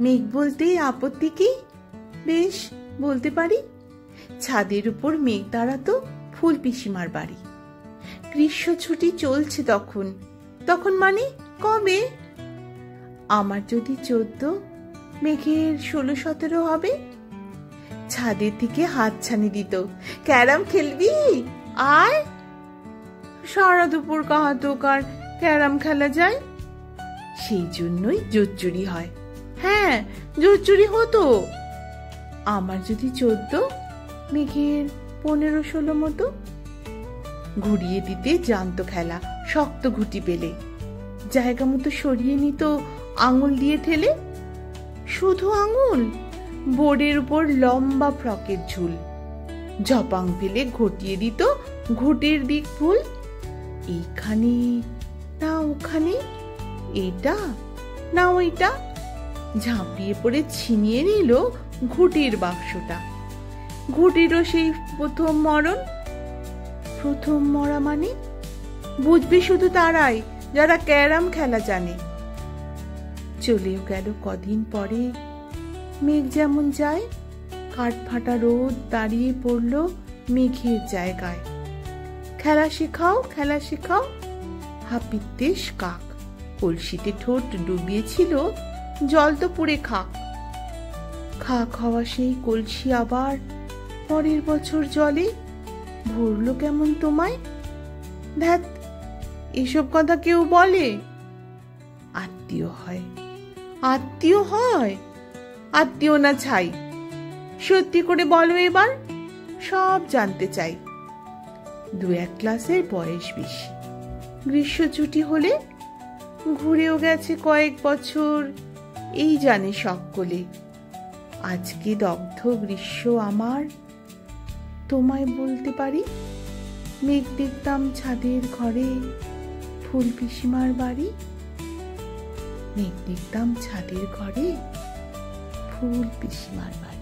মেঘ বলতে আপত্তি কি? বেশ, বলতে পারি। ছাদের উপর মেঘ দাঁড়াতো ফুল পিসিমার বাড়ি। গ্রীষ্ম ছুটি চলছে তখন। তখন মানে কবে? আমার যদি 14, মেঘের 16-17 হবে। ছাদের থেকে হাতছানি দিত, ক্যারাম খেলবি আয়। সারা দুপুর কাহাতক আর ক্যারাম খেলা যায়। সেই জন্যই জোচ্চুরি হয়। হ্যাঁ, জোচ্চুরি হতো। আমার যদি 14, মেঘের 15-16 মতো। ঘুরিয়ে দিতে জানতো খেলা, শক্ত ঘুটি পেলে জায়গা মতো সরিয়ে নিত আঙুল দিয়ে ঠেলে। শুধু আঙুল, বোর্ডের উপর লম্বা ফ্রকের ঝুল। ঝপাং ফেলে ঘটিয়ে দিত ঘুটির দিক ভুল। এইখানে না ওখানে, এটা না ওইটা। ঝাঁপিয়ে পড়ে ছিনিয়ে নিল ঘুটির বাক্সটা। ঘুটিরও সেই প্রথম মরণ। প্রথম মরা মানে বুঝবি শুধু তারাই যারা ক্যারাম খেলা জানে। চলেও গেল কদিন পরে। মেঘ যেমন যায়, কাঠ ফাটা রোদ দাঁড়িয়ে পড়ল মেঘের জায়গায়। খেলা শেখাও, খেলা শেখাও। হাপিত্যেশ কাক কলসিতে ঠোঁট ডুবিয়েছিল, জল তো পুড়ে খাক। খাক হওয়া সেই কলসি আবার পরের বছর জলে ভরলো কেমন তোমায়? ধ্যাত, এসব কথা কেউ বলে? আত্মীয় হয়, আত্মীয় হয়, আত্মীয় না ছাই। সত্যি করে বলো এবার, সব জানতে চাই। 2-1 ক্লাসের বয়স বেশি। গ্রীষ্ম ছুটি হলে ঘুরেও গেছে কয়েক বছর, এই জানে সকলে। আজকে দগ্ধ গ্রীষ্ম আমার, তোমায় বলতে পারি। মেঘ দেখতাম ছাদের ঘরে, ফুল পিসিমার বাড়ি। মেঘ দেখতাম ছাদের ঘরে, ফুল পিসিমার বাড়ি।